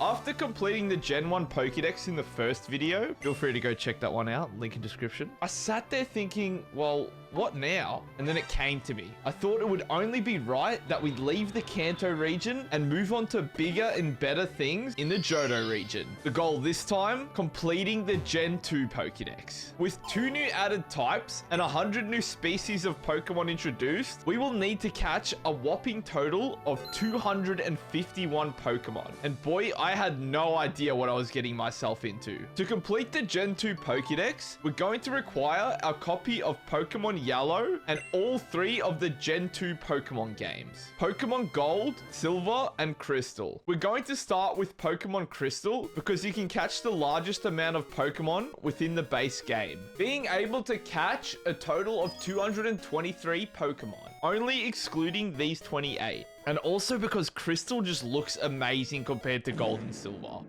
After completing the Gen 1 Pokedex in the first video, feel free to go check that one out, link in description. I sat there thinking, well, what now? And then it came to me. I thought it would only be right that we leave the Kanto region and move on to bigger and better things in the Johto region. The goal this time, completing the Gen 2 Pokedex. With 2 new added types and 100 new species of Pokemon introduced, we will need to catch a whopping total of 251 Pokemon. And boy, I had no idea what I was getting myself into. To complete the Gen 2 Pokedex, we're going to require our copy of Pokemon Yellow and all 3 of the Gen 2 Pokemon games. Pokemon Gold, Silver, and Crystal. We're going to start with Pokemon Crystal because you can catch the largest amount of Pokemon within the base game. Being able to catch a total of 223 Pokemon, only excluding these 28. And also because Crystal just looks amazing compared to Gold and Silver.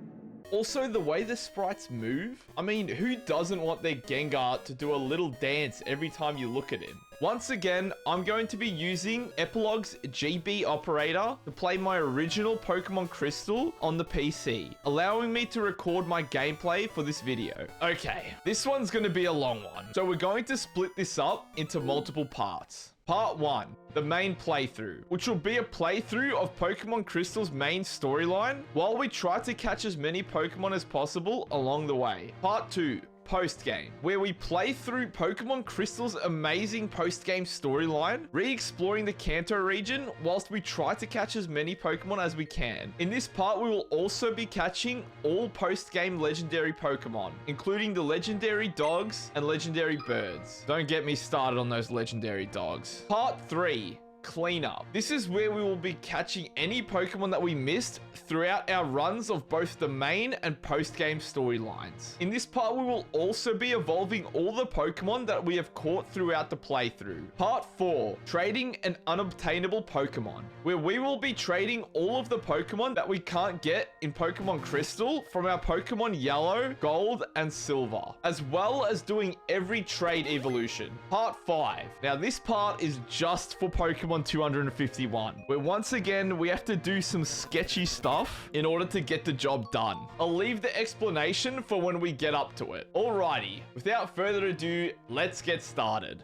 Also, the way the sprites move, I mean, who doesn't want their Gengar to do a little dance every time you look at him? Once again, I'm going to be using Epilogue's GB operator to play my original Pokemon Crystal on the PC, allowing me to record my gameplay for this video. Okay, this one's going to be a long one, so we're going to split this up into multiple parts. Part 1, the main playthrough, which will be a playthrough of Pokemon Crystal's main storyline while we try to catch as many Pokemon as possible along the way. Part 2, post-game, where we play through Pokemon Crystal's amazing post-game storyline, re-exploring the Kanto region whilst we try to catch as many Pokemon as we can. In this part, we will also be catching all post-game legendary Pokemon, including the legendary dogs and legendary birds. Don't get me started on those legendary dogs. Part 3. Cleanup. This is where we will be catching any Pokemon that we missed throughout our runs of both the main and post-game storylines. In this part, we will also be evolving all the Pokemon that we have caught throughout the playthrough. Part 4, trading an unobtainable Pokemon, where we will be trading all of the Pokemon that we can't get in Pokemon Crystal from our Pokemon Yellow, Gold, and Silver, as well as doing every trade evolution. Part 5. Now, this part is just for Pokemon 251, where once again we have to do some sketchy stuff in order to get the job done. I'll leave the explanation for when we get up to it. Alrighty, without further ado, let's get started.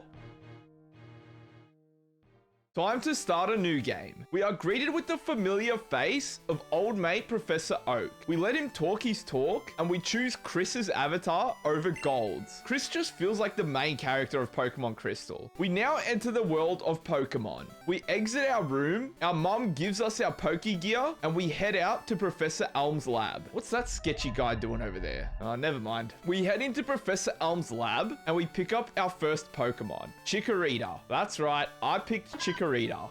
Time to start a new game. We are greeted with the familiar face of old mate Professor Oak. We let him talk his talk, and we choose Chris's avatar over Gold's. Chris just feels like the main character of Pokemon Crystal. We now enter the world of Pokemon. We exit our room, our mum gives us our Pokegear, and we head out to Professor Elm's lab. What's that sketchy guy doing over there? Never mind. We head into Professor Elm's lab, and we pick up our first Pokemon, Chikorita. That's right, I picked Chikorita.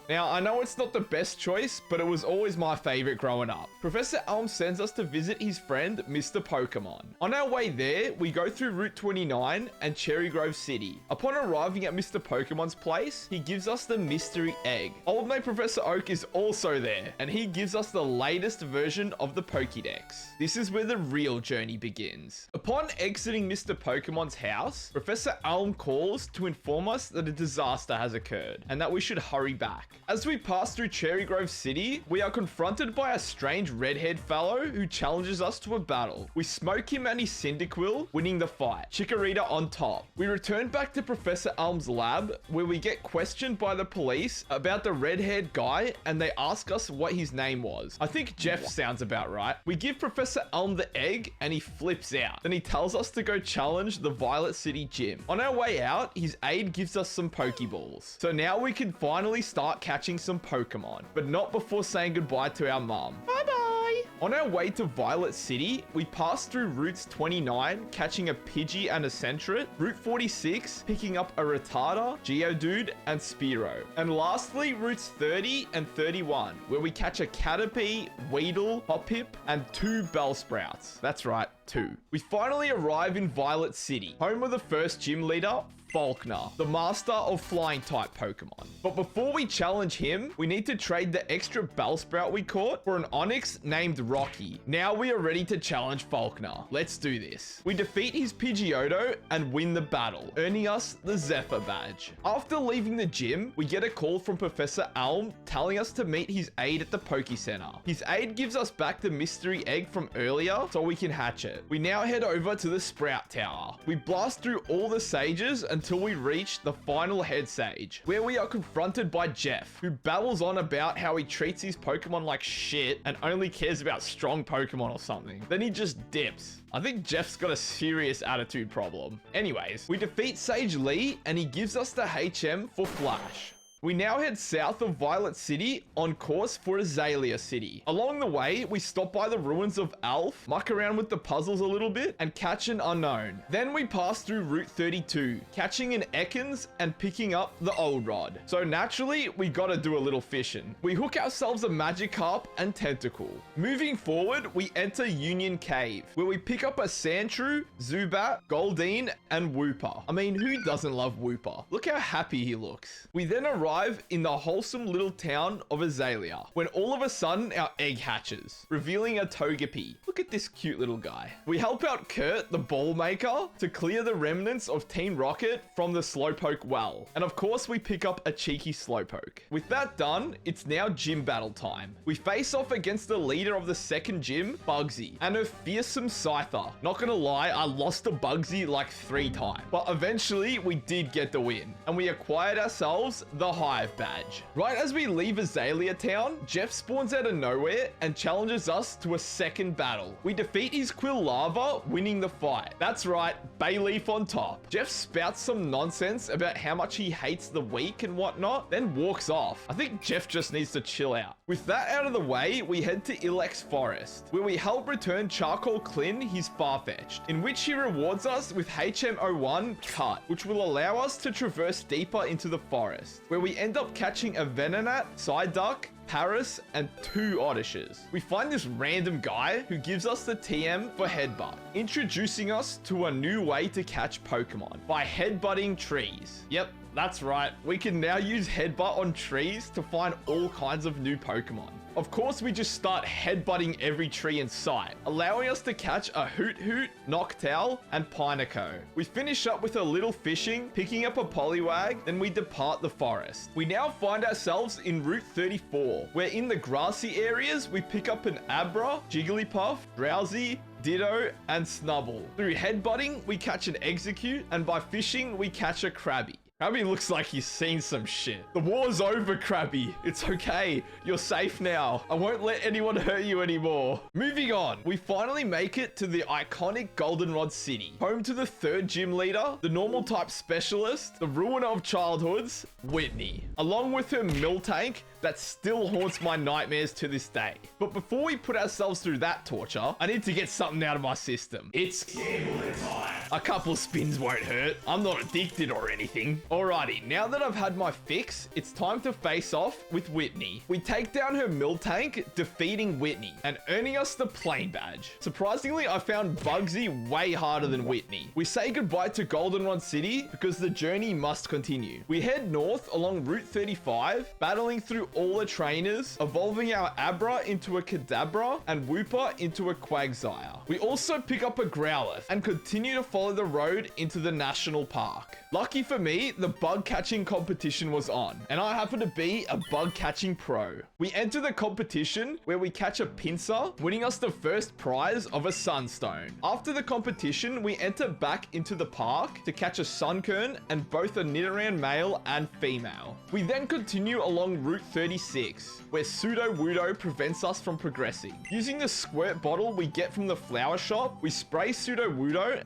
Now, I know it's not the best choice, but it was always my favorite growing up. Professor Elm sends us to visit his friend, Mr. Pokemon. On our way there, we go through Route 29 and Cherry Grove City. Upon arriving at Mr. Pokemon's place, he gives us the mystery egg. Old mate Professor Oak is also there, and he gives us the latest version of the Pokedex. This is where the real journey begins. Upon exiting Mr. Pokemon's house, Professor Elm calls to inform us that a disaster has occurred, and that we should hurry back. As we pass through Cherry Grove City, we are confronted by a strange red-haired fellow who challenges us to a battle. We smoke him and his Cyndaquil, winning the fight. Chikorita on top. We return back to Professor Elm's lab, where we get questioned by the police about the red-haired guy, and they ask us what his name was. I think Jeff sounds about right. We give Professor Elm the egg, and he flips out. Then he tells us to go challenge the Violet City gym. On our way out, his aide gives us some Pokeballs. So now we can finally start catching some Pokemon, but not before saying goodbye to our mom. Bye-bye! On our way to Violet City, we pass through routes 29, catching a Pidgey and a Sentret, Route 46, picking up a Rattata, Geodude, and Spearow. And lastly, routes 30 and 31, where we catch a Caterpie, Weedle, Hoppip, and 2 Bellsprouts. That's right, 2. We finally arrive in Violet City, home of the first gym leader, Falkner, the master of flying type Pokemon. But before we challenge him, we need to trade the extra Bellsprout we caught for an Onix named Rocky. Now we are ready to challenge Falkner. Let's do this. We defeat his Pidgeotto and win the battle, earning us the Zephyr badge. After leaving the gym, we get a call from Professor Elm telling us to meet his aide at the Poke Center. His aide gives us back the mystery egg from earlier so we can hatch it. We now head over to the Sprout Tower. We blast through all the sages until we reach the final head sage, where we are confronted by Jeff, who babbles on about how he treats his Pokemon like shit and only cares about strong Pokemon or something. Then he just dips. I think Jeff's got a serious attitude problem. Anyways, we defeat Sage Lee and he gives us the HM for Flash. We now head south of Violet City on course for Azalea City. Along the way, we stop by the ruins of Alf, muck around with the puzzles a little bit, and catch an unknown. Then we pass through Route 32, catching an Ekans and picking up the Old Rod. So naturally, we gotta do a little fishing. We hook ourselves a Magikarp and Tentacle. Moving forward, we enter Union Cave, where we pick up a Sandshrew, Zubat, Goldeen, and Wooper. I mean, who doesn't love Wooper? Look how happy he looks. We then arrive in the wholesome little town of Azalea, when all of a sudden our egg hatches, revealing a Togepi. Look at this cute little guy. We help out Kurt, the ball maker, to clear the remnants of Team Rocket from the Slowpoke well. And of course, we pick up a cheeky Slowpoke. With that done, it's now gym battle time. We face off against the leader of the second gym, Bugsy, and her fearsome Cipher. Not gonna lie, I lost to Bugsy like 3 times, but eventually we did get the win, and we acquired ourselves the Hive badge. Right as we leave Azalea Town, Jeff spawns out of nowhere and challenges us to a second battle. We defeat his Quilava, winning the fight. That's right, Bayleaf on top. Jeff spouts some nonsense about how much he hates the weak and whatnot, then walks off. I think Jeff just needs to chill out. With that out of the way, we head to Ilex Forest, where we help return Charcoal Clin his Farfetch'd, in which he rewards us with HM01 Cut, which will allow us to traverse deeper into the forest, where we end up catching a Venonat, Psyduck, Paris, and 2 Oddishes. We find this random guy who gives us the TM for Headbutt, introducing us to a new way to catch Pokemon by headbutting trees. Yep, that's right. We can now use Headbutt on trees to find all kinds of new Pokemon. Of course, we just start headbutting every tree in sight, allowing us to catch a Hoot Hoot, Noctowl, and Pineco. We finish up with a little fishing, picking up a Poliwag, then we depart the forest. We now find ourselves in Route 34, where in the grassy areas, we pick up an Abra, Jigglypuff, Drowsy, Ditto, and Snubble. Through headbutting, we catch an Execute, and by fishing, we catch a Krabby. Krabby looks like he's seen some shit. The war's over, Krabby. It's okay. You're safe now. I won't let anyone hurt you anymore. Moving on, we finally make it to the iconic Goldenrod City, home to the 3rd gym leader, the normal type specialist, the ruiner of childhoods, Whitney, along with her Miltank that still haunts my nightmares to this day. But before we put ourselves through that torture, I need to get something out of my system. It's gambling time. A couple spins won't hurt. I'm not addicted or anything. Alrighty, now that I've had my fix, it's time to face off with Whitney. We take down her Miltank, defeating Whitney, and earning us the Plane badge. Surprisingly, I found Bugsy way harder than Whitney. We say goodbye to Goldenrod City because the journey must continue. We head north along Route 35, battling through all the trainers, evolving our Abra into a Kadabra and Wooper into a Quagsire. We also pick up a Growlithe and continue to follow the road into the national park. Lucky for me, the bug catching competition was on, and I happen to be a bug catching pro. We enter the competition where we catch a Pinsir, winning us the first prize of a Sunstone. After the competition, we enter back into the park to catch a Sunkern and both a Nidoran male and female. We then continue along Route 36, where Sudowoodo prevents us from progressing. Using the squirt bottle we get from the flower shop, we spray Sudowoodo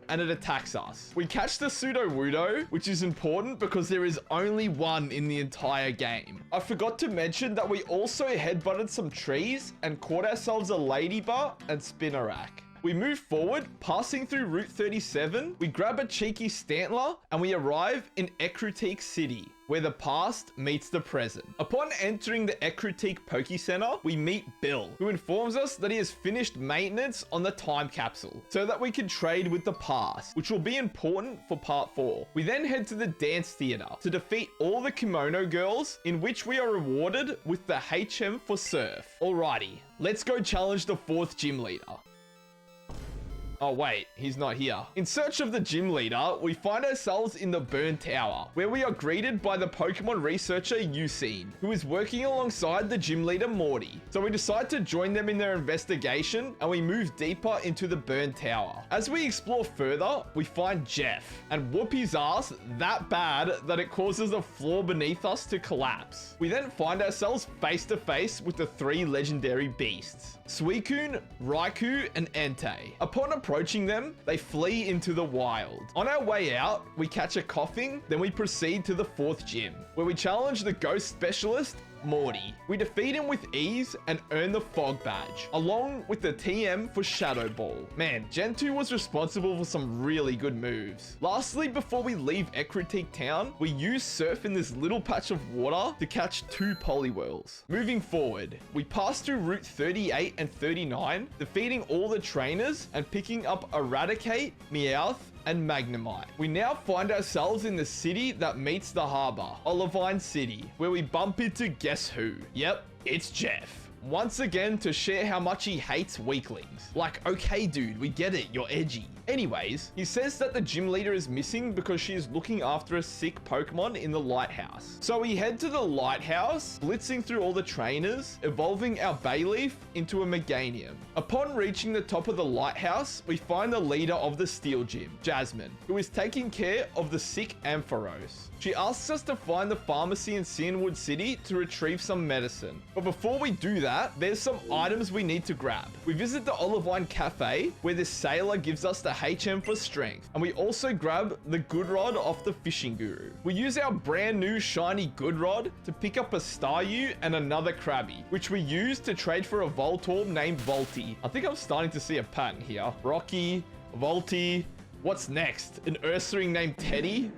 and it attacks us. We catch the Sudowoodo, which is important because there is only one in the entire game. I forgot to mention that we also headbutted some trees and caught ourselves a Ladybug and Spinarak. We move forward, passing through Route 37, we grab a cheeky Stantler, and we arrive in Ecruteak City, where the past meets the present. Upon entering the Ecruteak Poke Center, we meet Bill, who informs us that he has finished maintenance on the time capsule so that we can trade with the past, which will be important for part 4. We then head to the dance theater to defeat all the kimono girls, in which we are rewarded with the HM for Surf. Alrighty, let's go challenge the 4th gym leader. Oh wait, he's not here. In search of the gym leader, we find ourselves in the Burn Tower, where we are greeted by the Pokemon researcher Eusine, who is working alongside the gym leader Morty. So we decide to join them in their investigation, and we move deeper into the Burn Tower. As we explore further, we find Jeff, and whoop his ass that bad that it causes the floor beneath us to collapse. We then find ourselves face to face with the 3 legendary beasts, Suicune, Raikou, and Entei. Upon approaching them, they flee into the wild. On our way out, we catch a coughing, then we proceed to the 4th gym, where we challenge the ghost specialist, Morty. We defeat him with ease and earn the Fog Badge, along with the TM for Shadow Ball. Man, Gen 2 was responsible for some really good moves. Lastly, before we leave Ecruteak Town, we use Surf in this little patch of water to catch 2 Poliwhirls. Moving forward, we pass through Route 38 and 39, defeating all the trainers and picking up Eradicate, Meowth, and Magnemite. We now find ourselves in the city that meets the harbor, Olivine City, where we bump into guess who? Yep, it's Jeff. Once again to share how much he hates weaklings. Like, okay dude, we get it, you're edgy. Anyways, he says that the gym leader is missing because she is looking after a sick Pokemon in the lighthouse. So we head to the lighthouse, blitzing through all the trainers, evolving our Bayleaf into a Meganium. Upon reaching the top of the lighthouse, we find the leader of the Steel Gym, Jasmine, who is taking care of the sick Ampharos. She asks us to find the pharmacy in Cianwood City to retrieve some medicine. But before we do that, there's some items we need to grab. We visit the Olivine Cafe, where this sailor gives us the HM for strength. And we also grab the Good Rod off the Fishing Guru. We use our brand new shiny Good Rod to pick up a Staryu and another Krabby, which we use to trade for a Voltorb named Volty. I think I'm starting to see a pattern here. Rocky, Volty. What's next? An Ursaring named Teddy?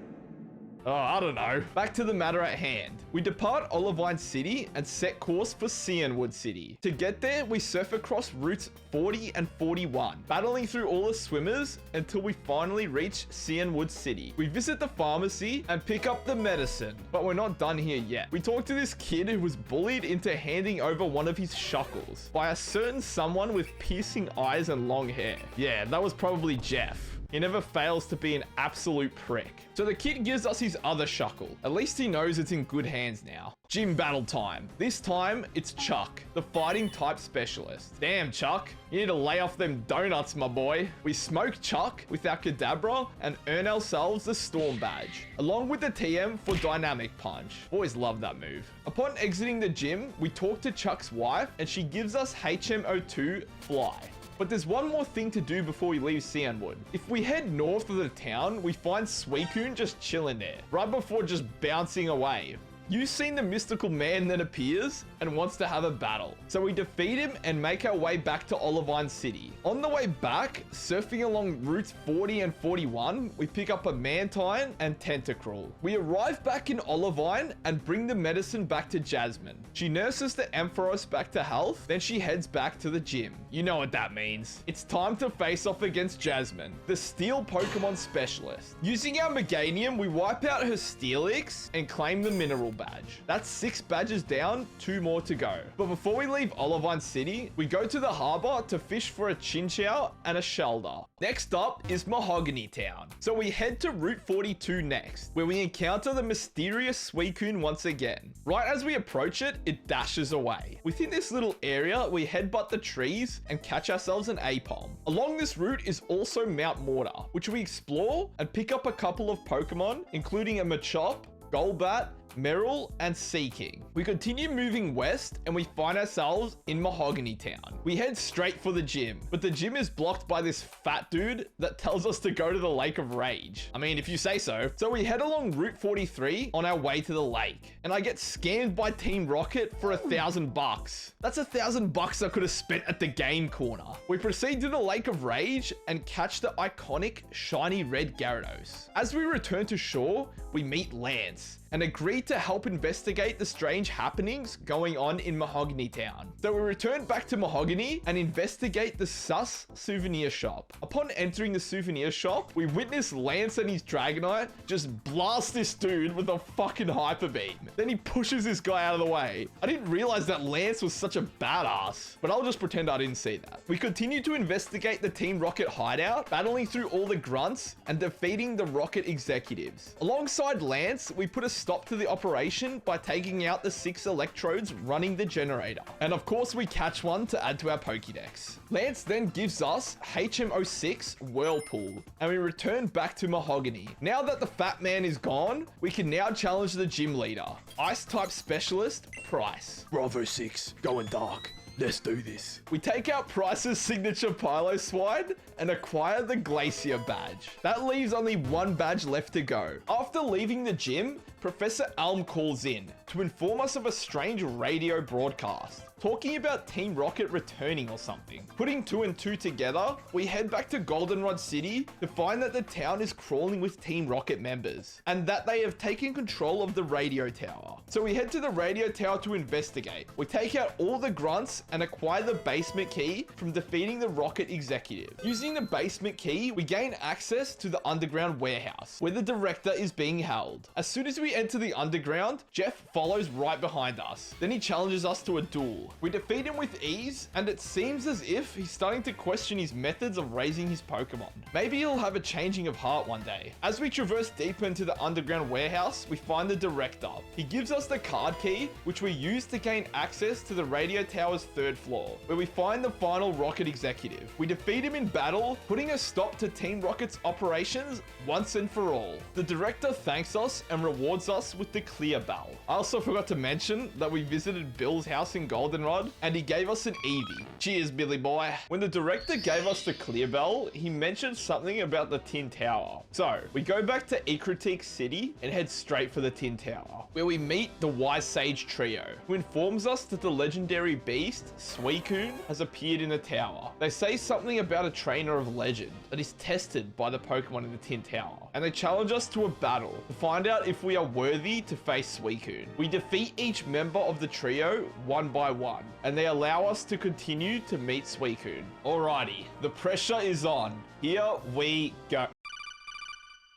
Oh, I don't know. Back to the matter at hand. We depart Olivine City and set course for Cianwood City. To get there, we surf across routes 40 and 41, battling through all the swimmers until we finally reach Cianwood City. We visit the pharmacy and pick up the medicine, but we're not done here yet. We talk to this kid who was bullied into handing over one of his shuckles by a certain someone with piercing eyes and long hair. Yeah, that was probably Jeff. He never fails to be an absolute prick. So the kid gives us his other shuckle. At least he knows it's in good hands now. Gym battle time. This time, it's Chuck, the fighting type specialist. Damn, Chuck. You need to lay off them donuts, my boy. We smoke Chuck with our Kadabra and earn ourselves the Storm Badge, along with the TM for Dynamic Punch. Always love that move. Upon exiting the gym, we talk to Chuck's wife and she gives us HM02 Fly. But there's one more thing to do before we leave Cianwood. If we head north of the town, we find Suicune just chilling there, right before just bouncing away. You've seen the mystical man that appears and wants to have a battle. So we defeat him and make our way back to Olivine City. On the way back, surfing along routes 40 and 41, we pick up a Mantine and Tentacruel. We arrive back in Olivine and bring the medicine back to Jasmine. She nurses the Ampharos back to health, then she heads back to the gym. You know what that means. It's time to face off against Jasmine, the Steel Pokemon Specialist. Using our Meganium, we wipe out her Steelix and claim the Mineral Badge. That's 6 badges down, 2 more to go. But before we leave Olivine City, we go to the harbor to fish for a Chinchou and a Shelder. Next up is Mahogany Town. So we head to Route 42 next, where we encounter the mysterious Suicune once again. Right as we approach it, it dashes away. Within this little area, we headbutt the trees and catch ourselves an Apom. Along this route is also Mount Mortar, which we explore and pick up a couple of Pokemon, including a Machop, Golbat, Merrill, and Seeking. We continue moving west and we find ourselves in Mahogany Town. We head straight for the gym, but the gym is blocked by this fat dude that tells us to go to the Lake of Rage. I mean, if you say so. So we head along Route 43 on our way to the lake, and I get scammed by Team Rocket for $1,000. That's $1,000 I could have spent at the game corner. We proceed to the Lake of Rage and catch the iconic shiny red Gyarados. As we return to shore, we meet Lance and agreed to help investigate the strange happenings going on in Mahogany Town. So we return back to Mahogany and investigate the sus souvenir shop. Upon entering the souvenir shop, we witness Lance and his Dragonite just blast this dude with a fucking hyper beam. Then he pushes this guy out of the way. I didn't realize that Lance was such a badass, but I'll just pretend I didn't see that. We continue to investigate the Team Rocket hideout, battling through all the grunts and defeating the Rocket executives. Alongside Lance, we put a stop to the operation by taking out the 6 electrodes running the generator. And of course we catch one to add to our Pokedex. Lance then gives us HM06 Whirlpool and we return back to Mahogany. Now that the fat man is gone, we can now challenge the gym leader, Ice type specialist Price. Bravo 6, going dark. Let's do this. We take out Price's signature Piloswine and acquire the Glacier badge. That leaves only one badge left to go. After leaving the gym, Professor Elm calls in to inform us of a strange radio broadcast, talking about Team Rocket returning or something. Putting 2 and 2 together, we head back to Goldenrod City to find that the town is crawling with Team Rocket members and that they have taken control of the radio tower. So we head to the radio tower to investigate. We take out all the grunts and acquire the basement key from defeating the Rocket executive. Using the basement key, we gain access to the underground warehouse where the director is being held. As soon as we enter the underground, Jeff follows right behind us. Then he challenges us to a duel. We defeat him with ease, and it seems as if he's starting to question his methods of raising his Pokemon. Maybe he'll have a changing of heart one day. As we traverse deeper into the underground warehouse, we find the director. He gives us the card key, which we use to gain access to the radio tower's 3rd floor, where we find the final Rocket executive. We defeat him in battle, putting a stop to Team Rocket's operations once and for all. The director thanks us and rewards us with the Clear Bell. I also forgot to mention that we visited Bill's house in Goldenrod and he gave us an Eevee. Cheers, Billy boy. When the director gave us the Clear Bell, he mentioned something about the Tin Tower. So we go back to Ecruteak City and head straight for the Tin Tower, where we meet the Wise Sage trio, who informs us that the legendary beast, Suicune, has appeared in the tower. They say something about a trainer of legend that is tested by the Pokemon in the Tin Tower, and they challenge us to a battle to find out if we are worthy to face Suicune. We defeat each member of the trio one by one, and they allow us to continue to meet Suicune. Alrighty, the pressure is on. Here we go.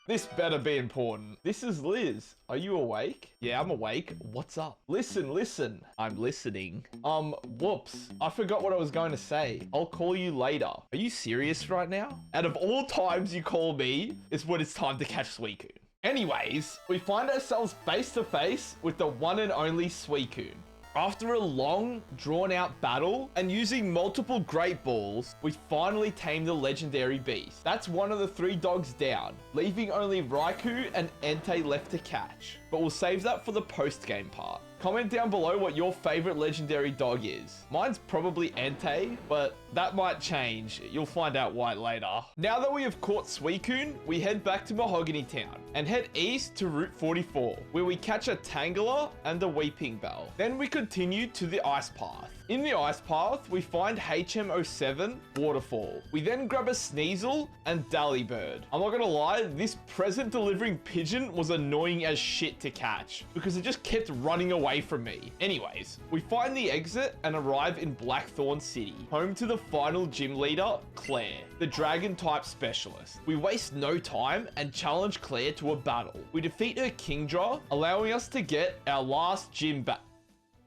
This better be important. This is Liz. Are you awake? Yeah, I'm awake. What's up? Listen. I'm listening. Whoops. I forgot what I was going to say. I'll call you later. Are you serious right now? Out of all times you call me, is when it's time to catch Suicune. Anyways, we find ourselves face to face with the one and only Suicune. After a long, drawn-out battle and using multiple Great Balls, we finally tame the legendary beast. That's one of the 3 dogs down, leaving only Raikou and Entei left to catch. But we'll save that for the post-game part. Comment down below what your favorite legendary dog is. Mine's probably Entei, but that might change. You'll find out why later. Now that we have caught Suicune, we head back to Mahogany Town and head east to Route 44, where we catch a Tangela and a Weeping Bell. Then we continue to the Ice Path. In the Ice Path, we find HM07 Waterfall. We then grab a Sneasel and Dallybird. I'm not gonna lie, this present delivering pigeon was annoying as shit to catch because it just kept running away from me. Anyways, we find the exit and arrive in Blackthorn City, home to the final gym leader, Claire, the dragon type specialist. We waste no time and challenge Claire to a battle. We defeat her Kingdra, allowing us to get our last gym badge.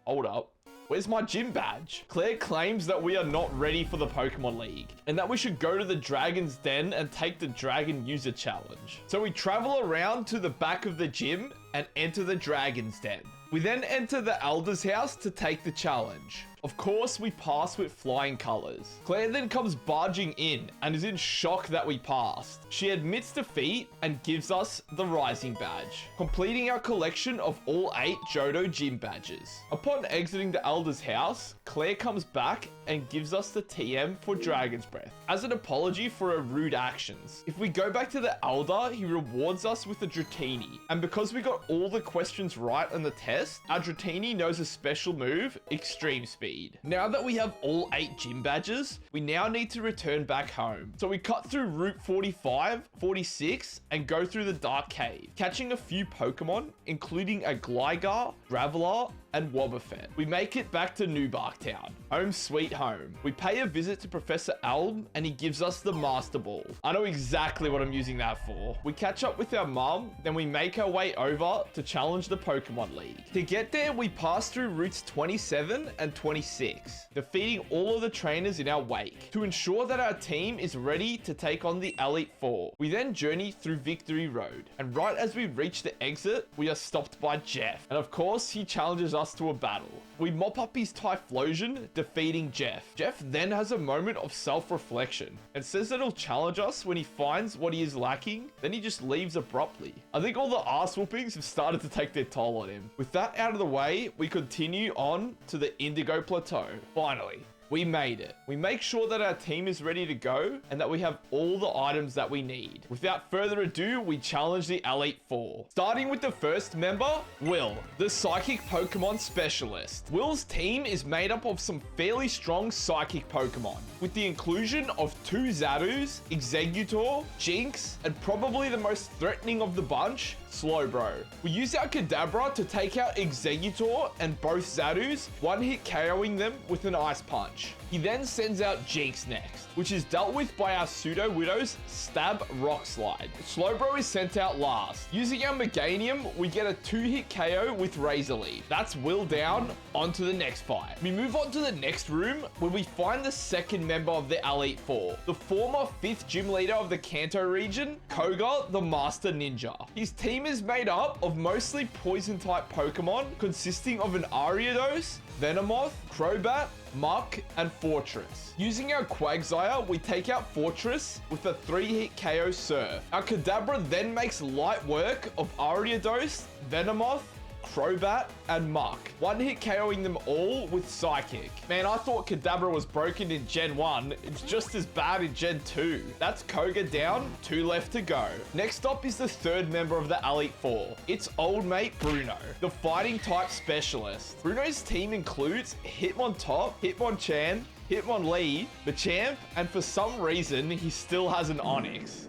Hold up. Where's my gym badge? Claire claims that we are not ready for the Pokemon League and that we should go to the Dragon's Den and take the Dragon User Challenge. So we travel around to the back of the gym and enter the Dragon's Den. We then enter the Elder's house to take the challenge. Of course, we pass with flying colors. Claire then comes barging in and is in shock that we passed. She admits defeat and gives us the Rising badge, completing our collection of all 8 Johto gym badges. Upon exiting the Elder's house, Claire comes back and gives us the TM for Dragon's Breath as an apology for her rude actions. If we go back to the Elder, he rewards us with a Dratini, and because we got all the questions right on the test, our Dratini knows a special move, Extreme Speed. Now that we have all 8 gym badges, we now need to return back home. So we cut through Route 45, 46, and go through the Dark Cave, catching a few Pokemon, including a Gligar, Graveler, and Wobbuffet. We make it back to New Bark Town, home sweet home. We pay a visit to Professor Elm and he gives us the Master Ball. I know exactly what I'm using that for. We catch up with our mum, then we make our way over to challenge the Pokemon League. To get there, we pass through routes 27 and 26, defeating all of the trainers in our wake to ensure that our team is ready to take on the Elite Four. We then journey through Victory Road, and right as we reach the exit, we are stopped by Jeff. And of course, he challenges us to a battle. We mop up his Typhlosion, defeating Jeff. Jeff then has a moment of self-reflection and says that he'll challenge us when he finds what he is lacking, then he just leaves abruptly. I think all the ass whoopings have started to take their toll on him. With that out of the way, we continue on to the Indigo Plateau. Finally, we made it. We make sure that our team is ready to go and that we have all the items that we need. Without further ado, we challenge the Elite Four. Starting with the first member, Will, the Psychic Pokemon Specialist. Will's team is made up of some fairly strong Psychic Pokemon, with the inclusion of 2 Zadus, Exeggutor, Jinx, and probably the most threatening of the bunch, Slowbro. We use our Kadabra to take out Exeggutor and both Zadus, one-hit KOing them with an Ice Punch. He then sends out Jinx next, which is dealt with by our Pseudo-Widow's Stab Rock Slide. Slowbro is sent out last. Using our Meganium, we get a 2-hit KO with Razor Leaf. That's Will down, on to the next fight. We move on to the next room, where we find the second member of the Elite Four, the former 5th gym leader of the Kanto region, Koga, the Master Ninja. His team is made up of mostly Poison-type Pokemon, consisting of an Ariados, Venomoth, Crobat, Muck, and Fortress. Using our Quagsire, we take out Fortress with a 3-hit KO Surf. Our Kadabra then makes light work of Ariados, Venomoth, Crobat, and Muck, one-hit KOing them all with Psychic. Man, I thought Kadabra was broken in Gen 1. It's just as bad in Gen 2. That's Koga down, 2 left to go. Next up is the third member of the Elite Four. It's old mate Bruno, the fighting type specialist. Bruno's team includes Hitmontop, Hitmonchan, Hitmonlee, Machamp, and for some reason, he still has an Onix.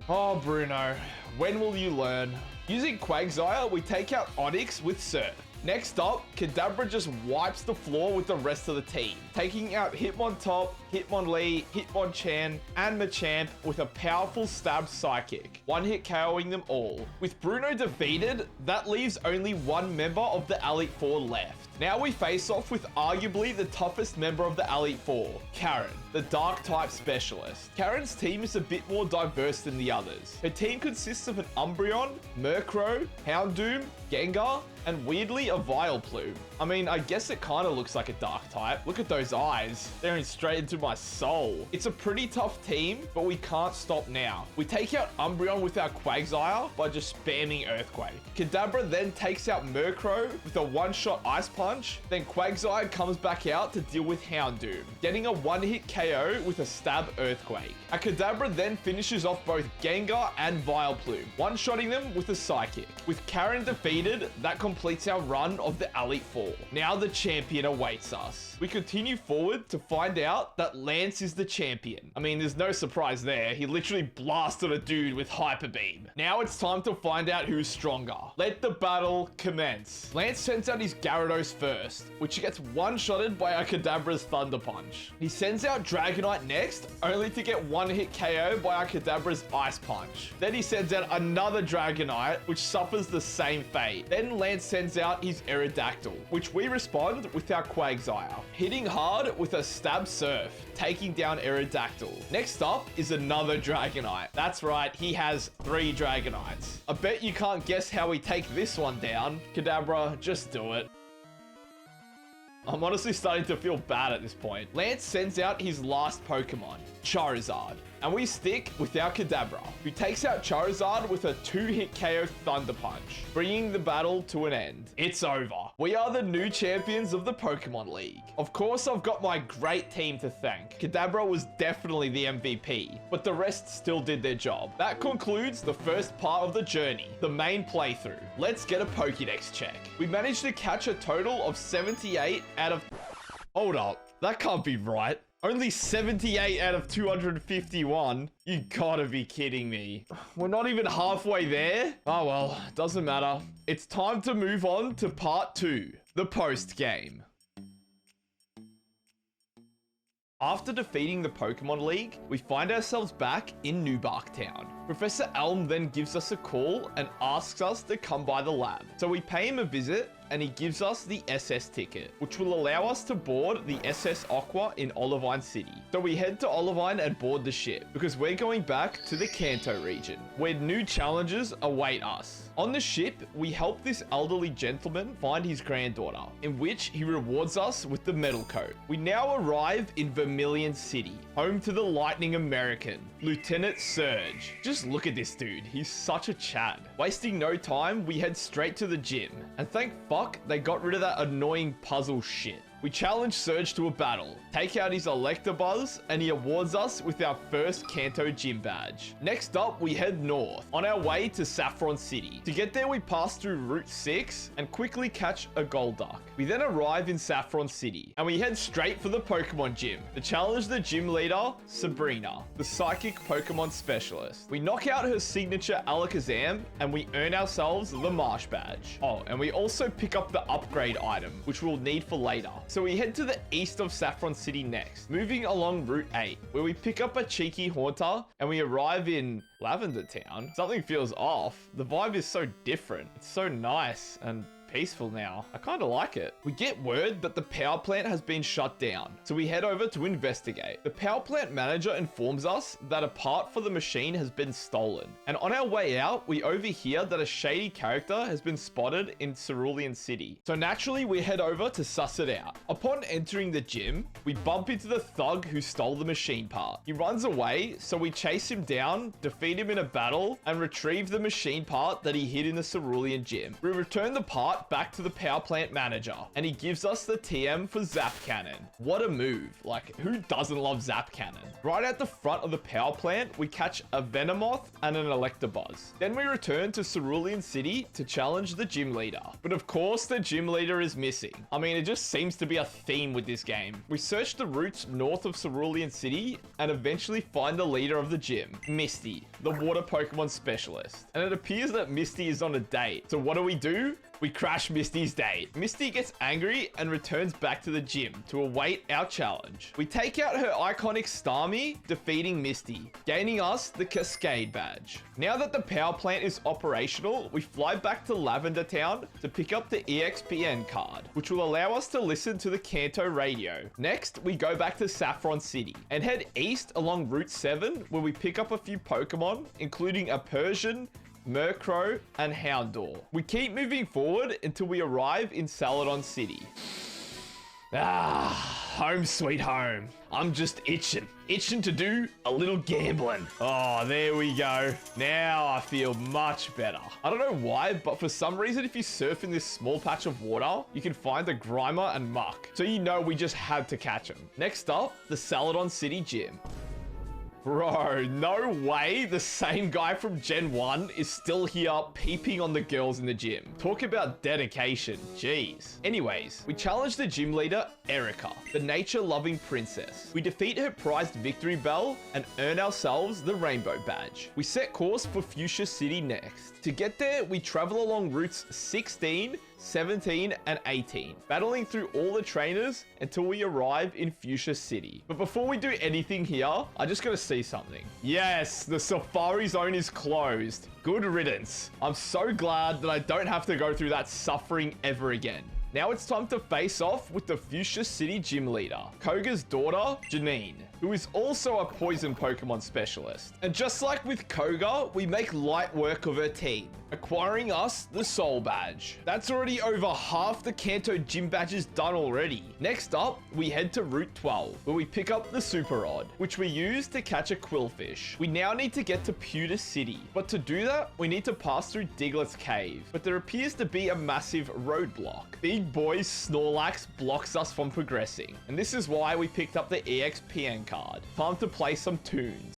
Oh, Bruno, when will you learn? Using Quagsire, we take out Onix with Surf. Next up, Kadabra just wipes the floor with the rest of the team, taking out Hitmontop, Hitmonlee, Hitmonchan, and Machamp with a powerful Stab Psychic, one-hit KOing them all. With Bruno defeated, that leaves only one member of the Elite Four left. Now we face off with arguably the toughest member of the Elite Four, Karen, the Dark-type specialist. Karen's team is a bit more diverse than the others. Her team consists of an Umbreon, Murkrow, Houndoom, Gengar, and weirdly a Vileplume. I mean, I guess it kind of looks like a dark type. Look at those eyes. Staring straight into my soul. It's a pretty tough team, but we can't stop now. We take out Umbreon with our Quagsire by just spamming Earthquake. Kadabra then takes out Murkrow with a one-shot Ice Punch. Then Quagsire comes back out to deal with Houndoom, getting a one-hit KO with a Stab Earthquake. Our Kadabra then finishes off both Gengar and Vileplume, one-shotting them with a Psychic. With Karen defeated, that completes our run of the Elite Four. Now the champion awaits us. We continue forward to find out that Lance is the champion. I mean, there's no surprise there. He literally blasted a dude with Hyper Beam. Now it's time to find out who's stronger. Let the battle commence. Lance sends out his Gyarados first, which gets one-shotted by our Kadabra's Thunder Punch. He sends out Dragonite next, only to get one-hit KO by our Kadabra's Ice Punch. Then he sends out another Dragonite, which suffers the same fate. Then Lance sends out his Aerodactyl, which we respond with our Quagsire, hitting hard with a Stab Surf, taking down Aerodactyl. Next up is another Dragonite. That's right, he has 3 Dragonites. I bet you can't guess how we take this one down. Kadabra, just do it. I'm honestly starting to feel bad at this point. Lance sends out his last Pokemon, Charizard. And we stick with our Kadabra, who takes out Charizard with a 2-hit KO Thunder Punch, bringing the battle to an end. It's over. We are the new champions of the Pokemon League. Of course, I've got my great team to thank. Kadabra was definitely the MVP, but the rest still did their job. That concludes the first part of the journey, the main playthrough. Let's get a Pokedex check. We managed to catch a total of 78 out of... Hold up, that can't be right. Only 78 out of 251. You gotta be kidding me. We're not even halfway there. Oh well, doesn't matter. It's time to move on to part 2, the post game. After defeating the Pokemon League, we find ourselves back in New Bark Town. Professor Elm then gives us a call and asks us to come by the lab. So we pay him a visit and he gives us the SS ticket, which will allow us to board the SS Aqua in Olivine City. So we head to Olivine and board the ship because we're going back to the Kanto region, where new challenges await us. On the ship, we help this elderly gentleman find his granddaughter, in which he rewards us with the medal coat. We now arrive in Vermilion City, home to the Lightning American, Lieutenant Surge. Just look at this dude, he's such a Chad. Wasting no time, we head straight to the gym, and thank fuck they got rid of that annoying puzzle shit. We challenge Surge to a battle, take out his Electabuzz, and he awards us with our first Kanto gym badge. Next up, we head north, on our way to Saffron City. To get there, we pass through Route 6 and quickly catch a Golduck. We then arrive in Saffron City, and we head straight for the Pokemon gym to challenge the gym leader, Sabrina, the psychic Pokemon specialist. We knock out her signature Alakazam, and we earn ourselves the Marsh badge. Oh, and we also pick up the upgrade item, which we'll need for later. So we head to the east of Saffron City next, moving along Route 8, where we pick up a cheeky Haunter and we arrive in Lavender Town. Something feels off. The vibe is so different. It's so nice and peaceful now. I kind of like it. We get word that the power plant has been shut down, so we head over to investigate. The power plant manager informs us that a part for the machine has been stolen, and on our way out, we overhear that a shady character has been spotted in Cerulean City. So naturally, we head over to suss it out. Upon entering the gym, we bump into the thug who stole the machine part. He runs away, so we chase him down, defeat him in a battle, and retrieve the machine part that he hid in the Cerulean gym. We return the part back to the power plant manager, and he gives us the TM for Zap Cannon. What a move. Like, who doesn't love Zap Cannon? Right at the front of the power plant, we catch a Venomoth and an Electabuzz. Then we return to Cerulean City to challenge the gym leader. But of course, the gym leader is missing. I mean, it just seems to be a theme with this game. We search the routes north of Cerulean City and eventually find the leader of the gym, Misty, the water Pokemon specialist. And it appears that Misty is on a date. So what do? We crash Misty's date. Misty gets angry and returns back to the gym to await our challenge. We take out her iconic Starmie, defeating Misty, gaining us the Cascade badge. Now that the power plant is operational, we fly back to Lavender Town to pick up the EXPN card, which will allow us to listen to the Kanto radio. Next, we go back to Saffron City and head east along Route 7, where we pick up a few Pokemon, including a Persian, Murkrow, and Houndour. We keep moving forward until we arrive in Saladon City. Home sweet home. I'm just itching to do a little gambling. Oh, there we go. Now I feel much better. I don't know why, but for some reason, if you surf in this small patch of water, you can find a Grimer and Muck. So you know we just had to catch them. Next up, the Saladon City Gym. Bro, no way the same guy from Gen 1 is still here peeping on the girls in the gym. Talk about dedication, jeez. Anyways, we challenge the gym leader, Erica, the nature-loving princess. We defeat her prized victory bell and earn ourselves the rainbow badge. We set course for Fuchsia City next. To get there, we travel along routes 16, 17, and 18, battling through all the trainers until we arrive in Fuchsia City. But before we do anything here, I just gotta see something. Yes, the Safari Zone is closed. Good riddance. I'm so glad that I don't have to go through that suffering ever again. Now it's time to face off with the Fuchsia City gym leader, Koga's daughter, Janine, who is also a poison Pokemon specialist. And just like with Koga, we make light work of her team. acquiring us the Soul Badge. That's already over half the Kanto gym badges done already. Next up, we head to Route 12, where we pick up the Super Rod, which we use to catch a quillfish. We now need to get to Pewter City, but to do that, we need to pass through Diglett's Cave, but there appears to be a massive roadblock. Big Boy Snorlax blocks us from progressing, and this is why we picked up the EXPN card. Time to play some tunes.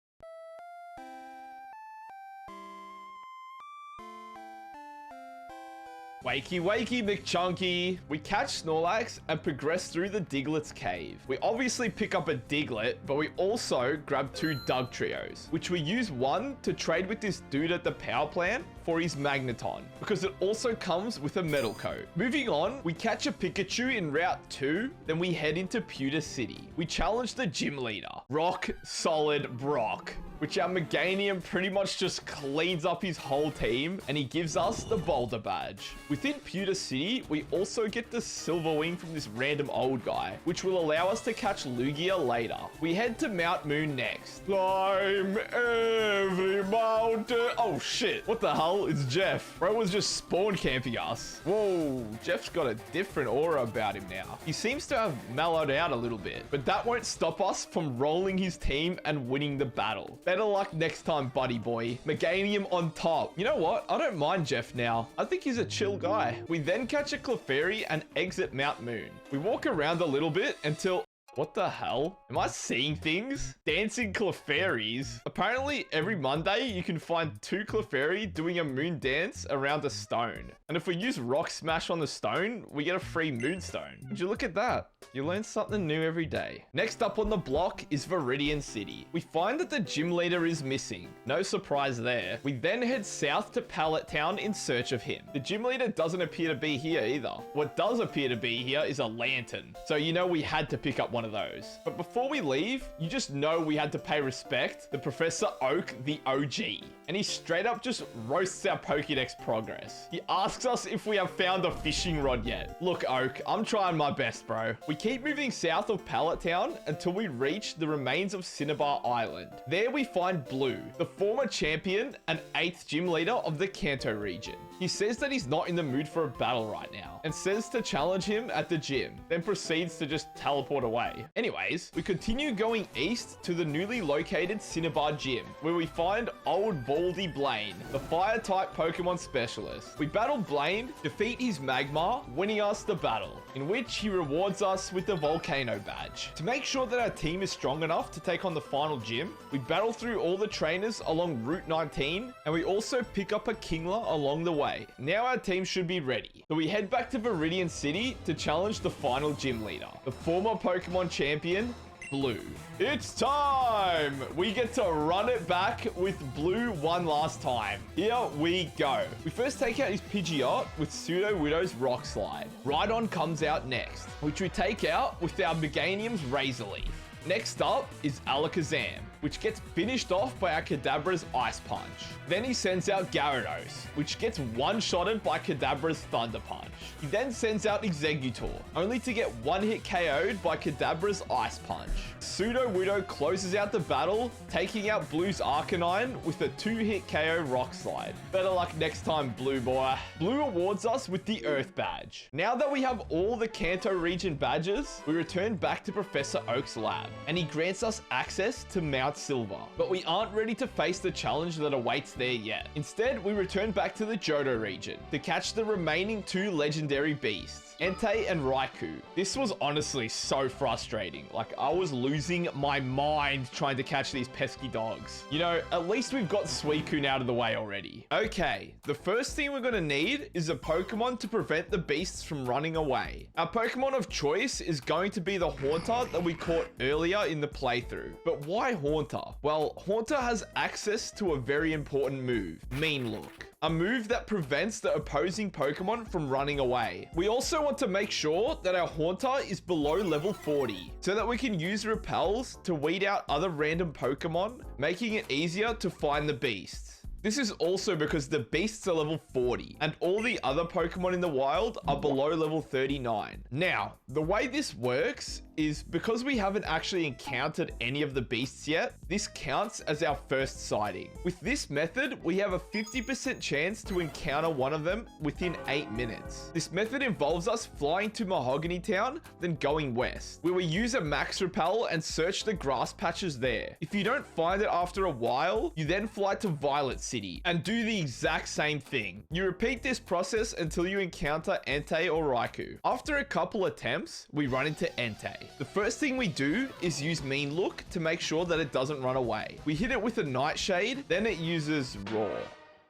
Wakey wakey McChunky. We catch Snorlax and progress through the Diglett's Cave. We obviously pick up a Diglett, but we also grab 2 Dugtrios, which we use one to trade with this dude at the power plant for his Magneton, because it also comes with a metal coat. Moving on, we catch a Pikachu in Route 2, then we head into Pewter City. We challenge the gym leader, Rock Solid Brock, which our Meganium pretty much just cleans up his whole team, and he gives us the Boulder Badge. Within Pewter City, we also get the Silver Wing from this random old guy, which will allow us to catch Lugia later. We head to Mount Moon next. Climb every mountain. Oh shit, what the hell? It's Jeff. Bro was just spawn camping us. Whoa, Jeff's got a different aura about him now. He seems to have mellowed out a little bit, but that won't stop us from rolling his team and winning the battle. Better luck next time, buddy boy. Meganium on top. You know what? I don't mind Jeff now. I think he's a chill guy. We then catch a Clefairy and exit Mount Moon. We walk around a little bit until... What the hell? Am I seeing things? Dancing Clefairies. Apparently, every Monday, you can find 2 Clefairy doing a moon dance around a stone. And if we use Rock Smash on the stone, we get a free Moonstone. Would you look at that? You learn something new every day. Next up on the block is Viridian City. We find that the gym leader is missing. No surprise there. We then head south to Pallet Town in search of him. The gym leader doesn't appear to be here either. What does appear to be here is a lantern. So you know we had to pick up one of those. But before we leave, you just know we had to pay respect to Professor Oak, the OG. And he straight up just roasts our Pokedex progress. He asks us if we have found a fishing rod yet. Look, Oak, I'm trying my best, bro. We keep moving south of Pallet Town until we reach the remains of Cinnabar Island. There we find Blue, the former champion and 8th gym leader of the Kanto region. He says that he's not in the mood for a battle right now and says to challenge him at the gym, then proceeds to just teleport away. Anyways, we continue going east to the newly located Cinnabar Gym, where we find Old Baldy Blaine, the fire-type Pokemon specialist. We battle Blaine, defeat his Magmar, winning us the battle, in which he rewards us with the Volcano Badge. To make sure that our team is strong enough to take on the final gym, we battle through all the trainers along Route 19, and we also pick up a Kingler along the way. Now our team should be ready. So we head back to Viridian City to challenge the final gym leader, the former Pokemon champion, Blue. It's time! We get to run it back with Blue one last time. Here we go. We first take out his Pidgeot with Pseudo Widow's Rock Slide. Rhydon comes out next, which we take out with our Meganium's Razor Leaf. Next up is Alakazam, which gets finished off by our Kadabra's Ice Punch. Then he sends out Gyarados, which gets one-shotted by Kadabra's Thunder Punch. He then sends out Exeggutor, only to get one-hit KO'd by Kadabra's Ice Punch. Pseudo Widow closes out the battle, taking out Blue's Arcanine with a 2-hit KO Rock Slide. Better luck next time, Blue boy. Blue awards us with the Earth Badge. Now that we have all the Kanto region badges, we return back to Professor Oak's lab, and he grants us access to Mount Silver. But we aren't ready to face the challenge that awaits there yet. Instead, we return back to the Johto region to catch the remaining 2 legendary beasts, Entei and Raikou. This was honestly so frustrating. Like, I was losing my mind trying to catch these pesky dogs. You know, at least we've got Suicune out of the way already. Okay, the first thing we're gonna need is a Pokemon to prevent the beasts from running away. Our Pokemon of choice is going to be the Haunter that we caught earlier in the playthrough. But why Haunter? Well, Haunter has access to a very important move, Mean Look. A move that prevents the opposing Pokemon from running away. We also want to make sure that our Haunter is below level 40, so that we can use repels to weed out other random Pokemon, making it easier to find the beasts. This is also because the beasts are level 40, and all the other Pokemon in the wild are below level 39. Now, the way this works is because we haven't actually encountered any of the beasts yet, this counts as our first sighting. With this method, we have a 50% chance to encounter one of them within 8 minutes. This method involves us flying to Mahogany Town, then going west, where we use a max repel and search the grass patches there. If you don't find it after a while, you then fly to Violet City and do the exact same thing. You repeat this process until you encounter Entei or Raikou. After a couple attempts, we run into Entei. The first thing we do is use Mean Look to make sure that it doesn't run away. We hit it with a Nightshade, then it uses Roar.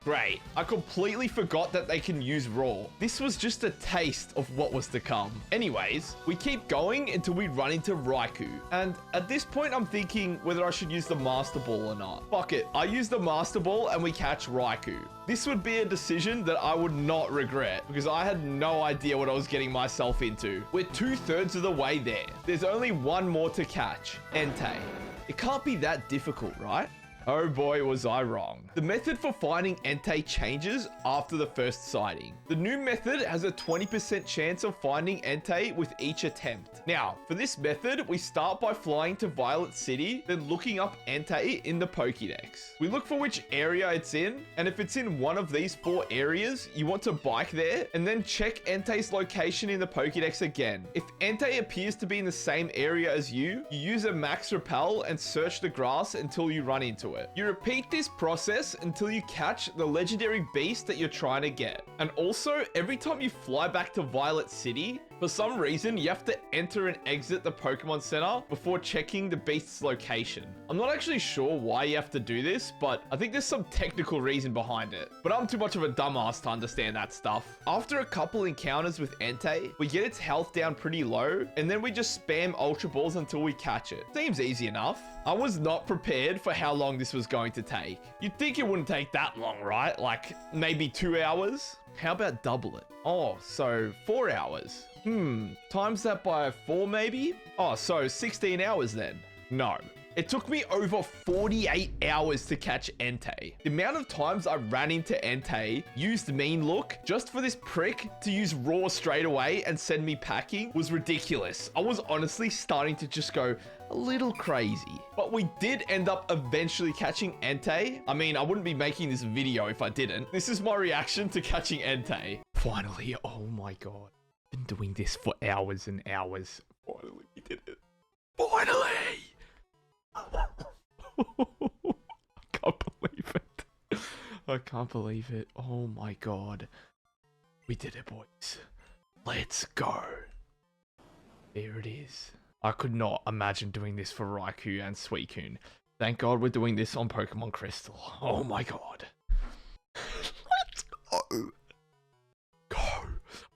Great. I completely forgot that they can use Roar. This was just a taste of what was to come. Anyways, we keep going until we run into Raikou. And at this point, I'm thinking whether I should use the Master Ball or not. Fuck it. I use the Master Ball and we catch Raikou. This would be a decision that I would not regret because I had no idea what I was getting myself into. We're 2/3 of the way there. There's only one more to catch. Entei. It can't be that difficult, right? Oh boy, was I wrong. The method for finding Entei changes after the first sighting. The new method has a 20% chance of finding Entei with each attempt. Now, for this method, we start by flying to Violet City, then looking up Entei in the Pokedex. We look for which area it's in, and if it's in one of these 4 areas, you want to bike there, and then check Entei's location in the Pokedex again. If Entei appears to be in the same area as you use a max repel and search the grass until you run into it. You repeat this process until you catch the legendary beast that you're trying to get. And also, every time you fly back to Violet City, for some reason, you have to enter and exit the Pokemon Center before checking the beast's location. I'm not actually sure why you have to do this, but I think there's some technical reason behind it. But I'm too much of a dumbass to understand that stuff. After a couple encounters with Entei, we get its health down pretty low, and then we just spam Ultra Balls until we catch it. Seems easy enough. I was not prepared for how long this was going to take. You'd think it wouldn't take that long, right? Like maybe 2 hours? How about double it? Oh, so 4 hours. Times that by 4 maybe? Oh, so 16 hours then? No. It took me over 48 hours to catch Entei. The amount of times I ran into Entei, used Mean Look, just for this prick to use Roar straight away and send me packing was ridiculous. I was honestly starting to just go a little crazy. But we did end up eventually catching Entei. I mean, I wouldn't be making this video if I didn't. This is my reaction to catching Entei. Finally, oh my god. Been doing this for hours and hours. Finally, we did it. Finally! I can't believe it. I can't believe it. Oh my god. We did it, boys. Let's go. There it is. I could not imagine doing this for Raikou and Suicune. Thank god we're doing this on Pokemon Crystal. Oh my god. Let's go. Go.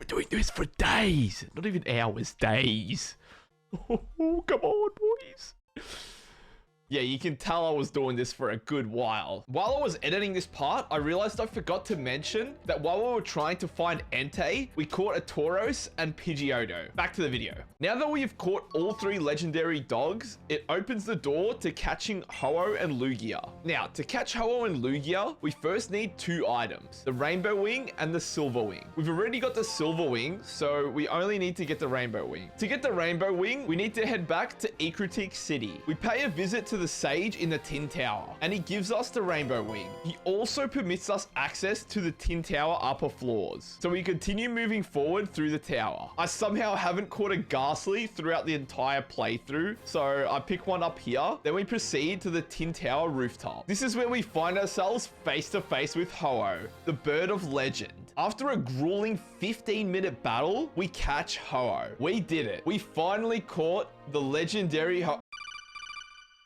We're doing this for days. Not even hours, days. Oh, come on, boys. Yeah, you can tell I was doing this for a good while. While I was editing this part, I realized I forgot to mention that while we were trying to find Entei, we caught a Tauros and Pidgeotto. Back to the video. Now that we've caught all 3 legendary dogs, it opens the door to catching Ho-Oh and Lugia. Now, to catch Ho-Oh and Lugia, we first need 2 items, the Rainbow Wing and the Silver Wing. We've already got the Silver Wing, so we only need to get the Rainbow Wing. To get the Rainbow Wing, we need to head back to Ecruteak City. We pay a visit to the sage in the Tin Tower, and he gives us the Rainbow Wing. He also permits us access to the Tin Tower upper floors, so we continue moving forward through the tower. I somehow haven't caught a Ghastly throughout the entire playthrough, so I pick one up here. Then we proceed to the Tin Tower rooftop. This is where we find ourselves face to face with Ho-Oh, the bird of legend. After a grueling 15-minute battle, we catch Ho-Oh. We did it. We finally caught the legendary Ho-Oh.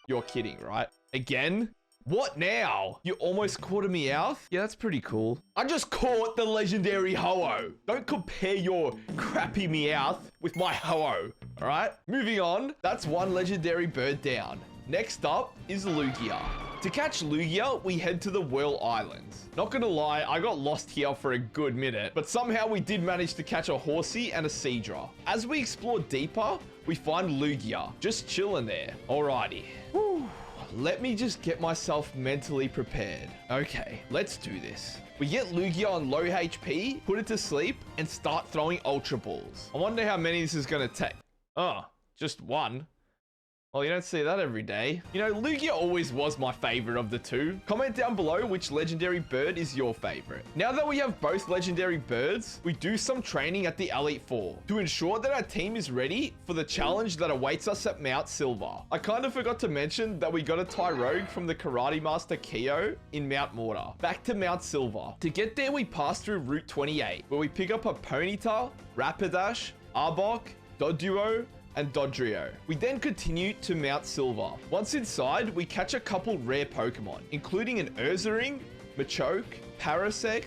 You're kidding, right? Again? What now? You almost caught a Meowth? Yeah, that's pretty cool. I just caught the legendary Ho-Oh. Don't compare your crappy Meowth with my Ho-Oh, all right? Moving on, that's one legendary bird down. Next up is Lugia. To catch Lugia, we head to the Whirl Islands. Not gonna lie, I got lost here for a good minute, but somehow we did manage to catch a Horsey and a Seadra. As we explore deeper, we find Lugia, just chilling there. Alrighty. Whew. Let me just get myself mentally prepared. Okay, let's do this. We get Lugia on low HP, put it to sleep, and start throwing Ultra Balls. I wonder how many this is gonna take. Oh, Just one. Well, you don't see that every day. You know, Lugia always was my favorite of the two. Comment down below which legendary bird is your favorite. Now that we have both legendary birds, we do some training at the Elite Four to ensure that our team is ready for the challenge that awaits us at Mount Silver. I kind of forgot to mention that we got a Tyrogue from the Karate Master Kyo in Mount Mortar. Back to Mount Silver. To get there, we pass through Route 28, where we pick up a Ponyta, Rapidash, Arbok, Doduo, and Dodrio. We then continue to Mount Silver. Once inside, we catch a couple rare Pokemon, including an Ursaring, Machoke, Parasect,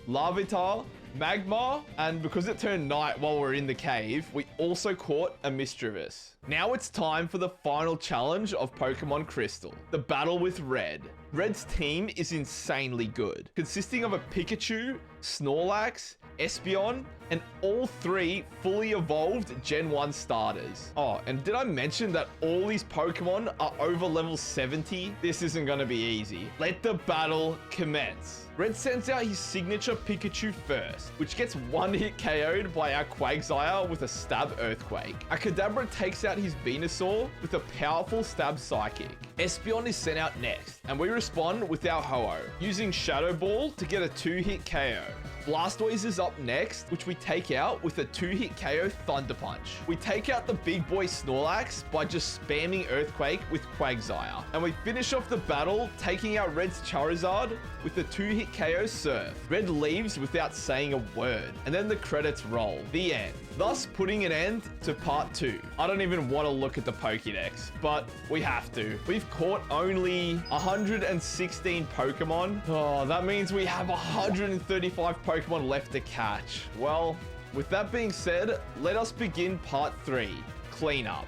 Larvitar, Magmar, and because it turned night while we're in the cave, we also caught a Misdreavus. Now it's time for the final challenge of Pokemon Crystal, the battle with Red. Red's team is insanely good, consisting of a Pikachu, Snorlax, Espeon, and all three fully evolved Gen 1 starters. Oh, and did I mention that all these Pokemon are over level 70? This isn't gonna be easy. Let the battle commence. Red sends out his signature Pikachu first, which gets one hit KO'd by our Quagsire with a Stab Earthquake. Our Kadabra takes out his Venusaur with a powerful Stab Psychic. Espeon is sent out next, and we respond with our Ho-Oh, using Shadow Ball to get a 2-hit KO. Blastoise is up next, which we take out with a 2-hit KO Thunder Punch. We take out the big boy Snorlax by just spamming Earthquake with Quagsire. And we finish off the battle taking out Red's Charizard with a 2-hit KO Surf. Red leaves without saying a word, and then the credits roll. The end. Thus putting an end to part 2. I don't even want to look at the Pokedex, but we have to. We've caught only 116 Pokemon. Oh, that means we have 135 Pokemon left to catch. Well, with that being said, let us begin part 3, Cleanup.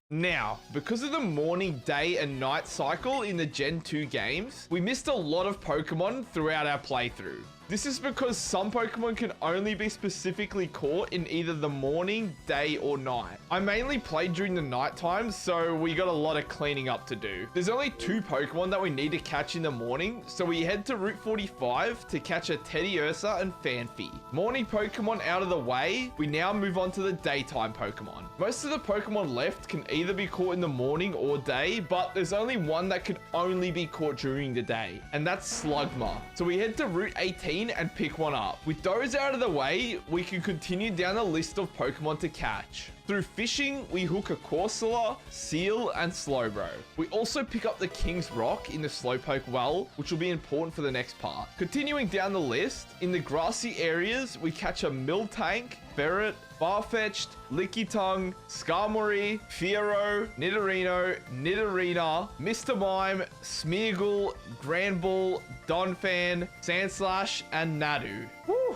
Now, because of the morning, day, and night cycle in the Gen 2 games, we missed a lot of Pokemon throughout our playthrough. This is because some Pokemon can only be specifically caught in either the morning, day, or night. I mainly played during the night time, so we got a lot of cleaning up to do. There's only 2 Pokemon that we need to catch in the morning, so we head to Route 45 to catch a Teddiursa and Phanpy. Morning Pokemon out of the way, we now move on to the daytime Pokemon. Most of the Pokemon left can either be caught in the morning or day, but there's only one that can only be caught during the day, and that's Slugma. So we head to Route 18 and pick one up. With those out of the way, we can continue down the list of Pokemon to catch. Through fishing, we hook a Corsola, Seal, and Slowbro. We also pick up the King's Rock in the Slowpoke well, which will be important for the next part. Continuing down the list, in the grassy areas, we catch a Miltank, Ferret, Farfetch'd, Lickitung, Skarmory, Fiero, Nidorino, Nidorina, Mr. Mime, Smeargle, Granbull, Donphan, Sandslash, and Nadu. Woo!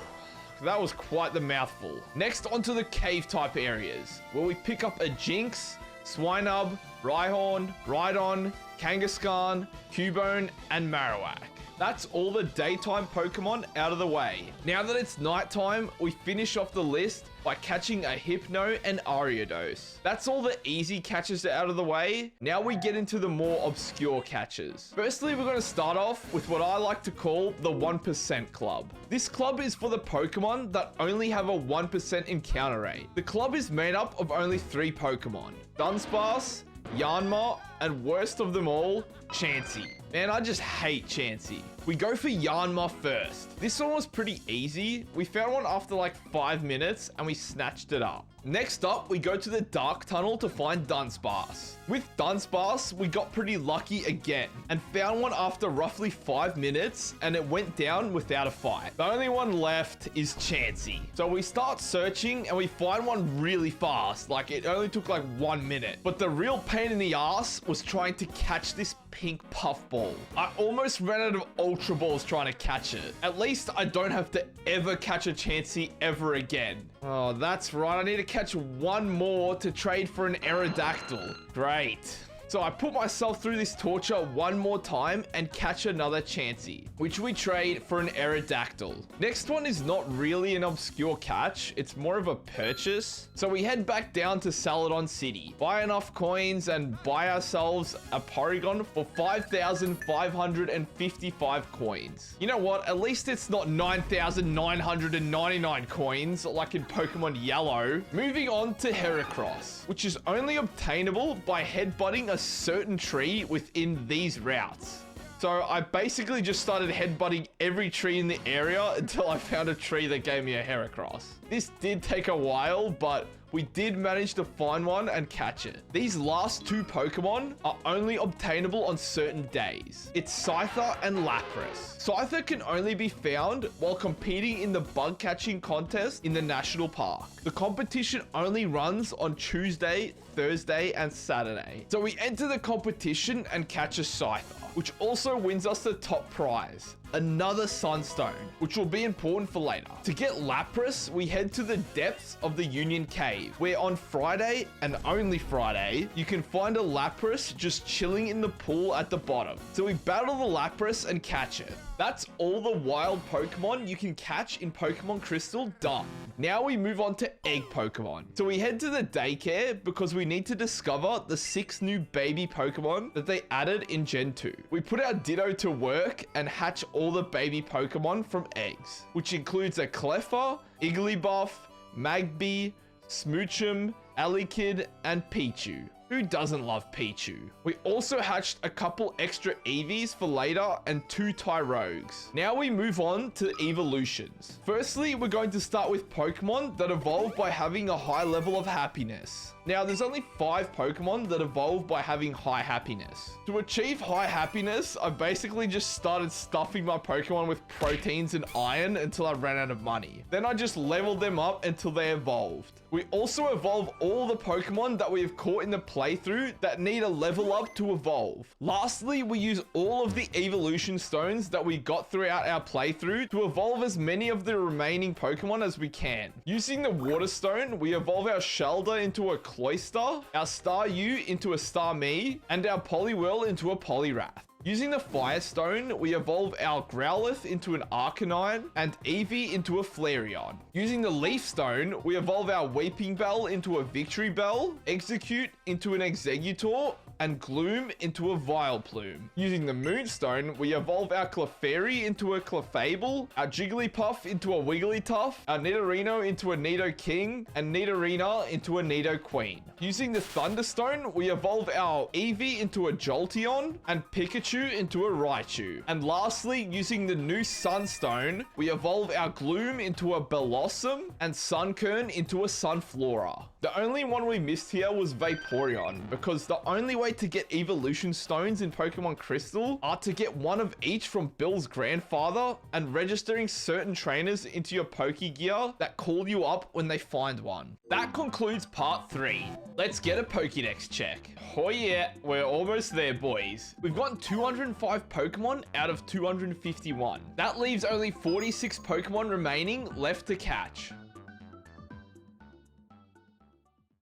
That was quite the mouthful. Next, onto the cave type areas, where we pick up a Jinx, Swinub, Rhyhorn, Rhydon, Kangaskhan, Cubone, and Marowak. That's all the daytime Pokemon out of the way. Now that it's nighttime, we finish off the list by catching a Hypno and Ariados. That's all the easy catches out of the way. Now we get into the more obscure catches. Firstly, we're going to start off with what I like to call the 1% Club. This club is for the Pokemon that only have a 1% encounter rate. The club is made up of only 3 Pokemon: Dunsparce, Yanma, and worst of them all, Chansey. Man, I just hate Chansey. We go for Yanma first. This one was pretty easy. We found one after like 5 minutes and we snatched it up. Next up, we go to the Dark Tunnel to find Dunsparce. With Dunsparce, we got pretty lucky again and found one after roughly 5 minutes, and it went down without a fight. The only one left is Chansey. So we start searching and we find one really fast. Like, it only took like 1 minute. But the real pain in the ass was trying to catch this pink puffball. I almost ran out of Ultra Balls trying to catch it. At least I don't have to ever catch a Chansey ever again. Oh, that's right. I need to catch one more to trade for an Aerodactyl. Great. So I put myself through this torture one more time and catch another Chansey, which we trade for an Aerodactyl. Next one is not really an obscure catch, it's more of a purchase. So we head back down to Saladon City, buy enough coins and buy ourselves a Porygon for 5,555 coins. You know what, at least it's not 9,999 coins like in Pokemon Yellow. Moving on to Heracross, which is only obtainable by headbutting a certain tree within these routes. So I basically just started headbutting every tree in the area until I found a tree that gave me a Heracross. This did take a while, but we did manage to find one and catch it. These last two Pokemon are only obtainable on certain days. It's Cipher and Lapras. Cipher can only be found while competing in the bug catching contest in the national park. The competition only runs on Tuesday, Thursday, and Saturday. So we enter the competition and catch a Cipher, which also wins us the top prize, another Sunstone, which will be important for later. To get Lapras, we head to the depths of the Union Cave, where on Friday, and only Friday, you can find a Lapras just chilling in the pool at the bottom. So we battle the Lapras and catch it. That's all the wild Pokemon you can catch in Pokemon Crystal done. Now we move on to egg Pokemon. So we head to the daycare because we need to discover the 6 new baby Pokemon that they added in Gen 2. We put our Ditto to work and hatch all the baby Pokemon from eggs, which includes a Cleffa, Igglybuff, Magby, Smoochum, Alikid, and Pichu. Who doesn't love Pichu? We also hatched a couple extra Eevees for later and 2 Tyrogues. Now we move on to evolutions. Firstly, we're going to start with Pokemon that evolve by having a high level of happiness. Now, there's only 5 Pokemon that evolve by having high happiness. To achieve high happiness, I basically just started stuffing my Pokemon with proteins and iron until I ran out of money. Then I just leveled them up until they evolved. We also evolve all the Pokemon that we have caught in the playthrough that need a level up to evolve. Lastly, we use all of the evolution stones that we got throughout our playthrough to evolve as many of the remaining Pokemon as we can. Using the Water Stone, we evolve our Shelder into a Cloyster, our Staryu into a Starmie, and our Poliwhirl into a Poliwrath. Using the Firestone, we evolve our Growlithe into an Arcanine and Eevee into a Flareon. Using the Leaf Stone, we evolve our Weeping Bell into a Victory Bell, Execute into an Exeggutor, and Gloom into a Vileplume. Using the Moonstone, we evolve our Clefairy into a Clefable, our Jigglypuff into a Wigglytuff, our Nidorino into a Nidoking, and Nidorina into a Nidoqueen. Using the Thunderstone, we evolve our Eevee into a Jolteon, and Pikachu into a Raichu. And lastly, using the new Sunstone, we evolve our Gloom into a Bellossom, and Sunkern into a Sunflora. The only one we missed here was Vaporeon, because the only way to get evolution stones in Pokemon Crystal are to get one of each from Bill's grandfather and registering certain trainers into your Pokegear that call you up when they find one. That concludes part 3. Let's get a Pokedex check. Oh yeah, we're almost there, boys. We've gotten 205 Pokemon out of 251. That leaves only 46 Pokemon remaining left to catch.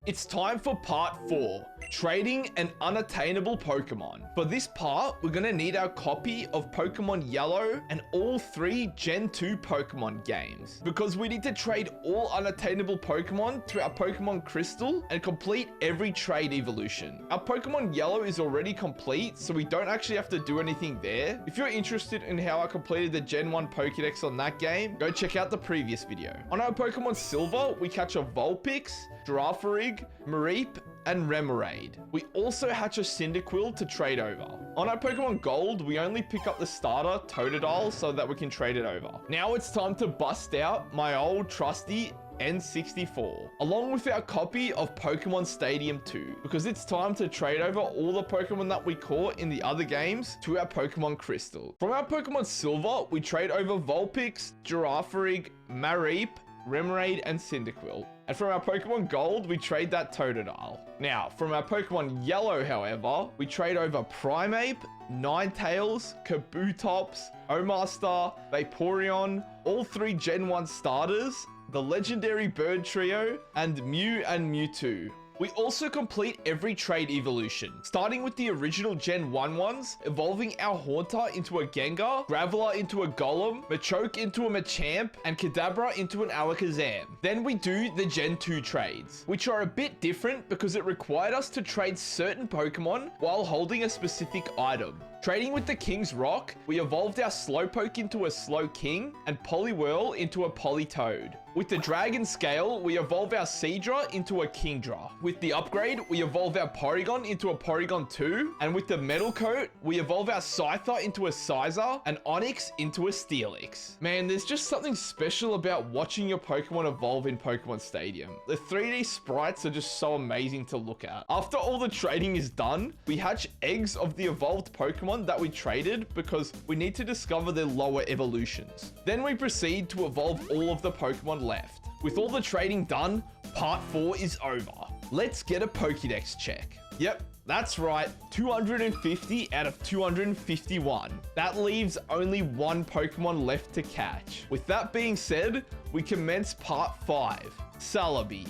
It's time for part 4, trading an unattainable Pokemon. For this part, we're gonna need our copy of Pokemon Yellow and all 3 Gen 2 Pokemon games, because we need to trade all unattainable Pokemon to our Pokemon Crystal and complete every trade evolution. Our Pokemon Yellow is already complete, so we don't actually have to do anything there. If you're interested in how I completed the Gen 1 Pokedex on that game, go check out the previous video. On our Pokemon Silver, we catch a Vulpix, Girafarig, Mareep, and Remoraid. We also hatch a Cyndaquil to trade over. On our Pokemon Gold, we only pick up the starter, Totodile, so that we can trade it over. Now it's time to bust out my old trusty N64, along with our copy of Pokemon Stadium 2, because it's time to trade over all the Pokemon that we caught in the other games to our Pokemon Crystal. From our Pokemon Silver, we trade over Vulpix, Girafarig, Mareep, Remoraid, and Cyndaquil. And from our Pokemon Gold, we trade that Totodile. Now, from our Pokemon Yellow, however, we trade over Primeape, Ninetales, Kabutops, Omastar, Vaporeon, all 3 Gen 1 starters, the legendary bird trio, and Mew and Mewtwo. We also complete every trait evolution, starting with the original Gen 1 ones, evolving our Haunter into a Gengar, Graveler into a Golem, Machoke into a Machamp, and Kadabra into an Alakazam. Then we do the Gen 2 trades, which are a bit different because it required us to trade certain Pokemon while holding a specific item. Trading with the King's Rock, we evolved our Slowpoke into a Slowking and Poliwhirl into a Politoed. With the Dragon Scale, we evolve our Seadra into a Kingdra. With the upgrade, we evolve our Porygon into a Porygon 2. And with the Metal Coat, we evolve our Scyther into a Scyther and Onix into a Steelix. Man, there's just something special about watching your Pokemon evolve in Pokemon Stadium. The 3D sprites are just so amazing to look at. After all the trading is done, we hatch eggs of the evolved Pokemon that we traded because we need to discover their lower evolutions. Then we proceed to evolve all of the Pokemon left. With all the trading done, part 4 is over. Let's get a Pokedex check. Yep, that's right, 250 out of 251. That leaves only one Pokemon left to catch. With that being said, we commence part 5, Celebi.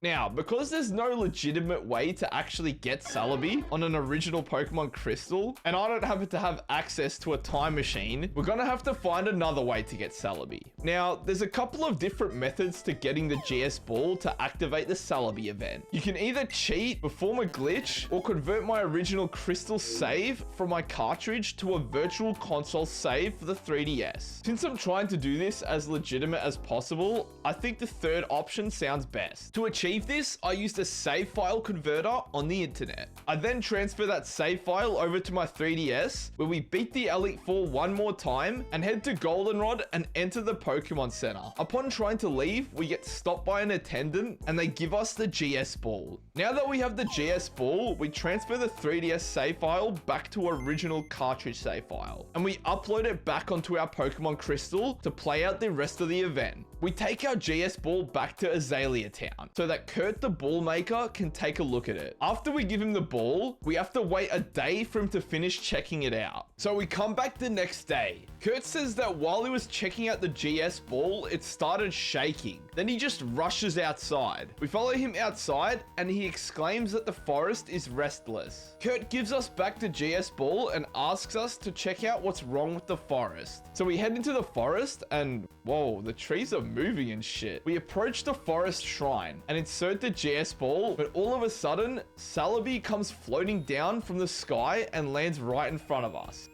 Now, because there's no legitimate way to actually get Celebi on an original Pokemon Crystal, and I don't happen to have access to a time machine, we're gonna have to find another way to get Celebi. Now, there's a couple of different methods to getting the GS Ball to activate the Celebi event. You can either cheat, perform a glitch, or convert my original Crystal save from my cartridge to a virtual console save for the 3DS. Since I'm trying to do this as legitimate as possible, I think the third option sounds best. To achieve this, I used a save file converter on the internet. I then transfer that save file over to my 3DS, where we beat the Elite Four one more time and head to Goldenrod and enter the Pokemon Center. Upon trying to leave, we get stopped by an attendant and they give us the GS Ball. Now that we have the GS Ball, we transfer the 3DS save file back to original cartridge save file, and we upload it back onto our Pokemon Crystal to play out the rest of the event. We take our GS Ball back to Azalea Town so that Kurt the Ball Maker can take a look at it. After we give him the ball, we have to wait a day for him to finish checking it out. So we come back the next day. Kurt says that while he was checking out the GS Ball, it started shaking. Then he just rushes outside. We follow him outside and he exclaims that the forest is restless. Kurt gives us back the GS Ball and asks us to check out what's wrong with the forest. So we head into the forest and whoa, the trees are moving and shit. We approach the forest shrine and insert the GS Ball, but all of a sudden, Celebi comes floating down from the sky and lands right in front of us.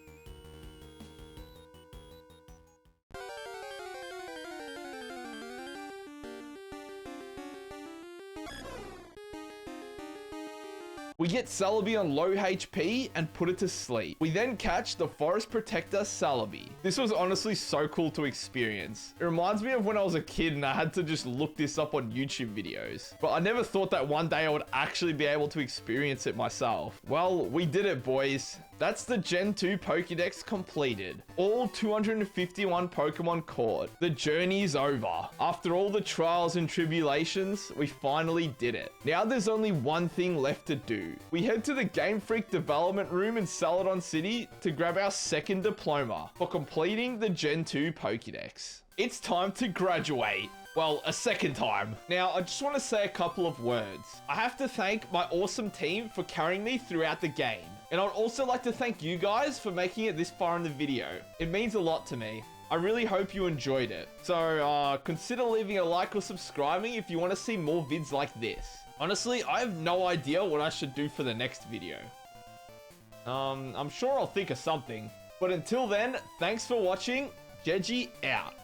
We get Celebi on low HP and put it to sleep. We then catch the Forest Protector Celebi. This was honestly so cool to experience. It reminds me of when I was a kid and I had to just look this up on YouTube videos. But I never thought that one day I would actually be able to experience it myself. Well, we did it, boys. That's the Gen 2 Pokedex completed. All 251 Pokemon caught. The journey's over. After all the trials and tribulations, we finally did it. Now there's only one thing left to do. We head to the Game Freak development room in Celadon City to grab our second diploma for completing the Gen 2 Pokedex. It's time to graduate. Well, a second time. Now, I just want to say a couple of words. I have to thank my awesome team for carrying me throughout the game. And I'd also like to thank you guys for making it this far in the video. It means a lot to me. I really hope you enjoyed it. So, consider leaving a like or subscribing if you want to see more vids like this. Honestly, I have no idea what I should do for the next video. I'm sure I'll think of something. But until then, thanks for watching. Jeji out.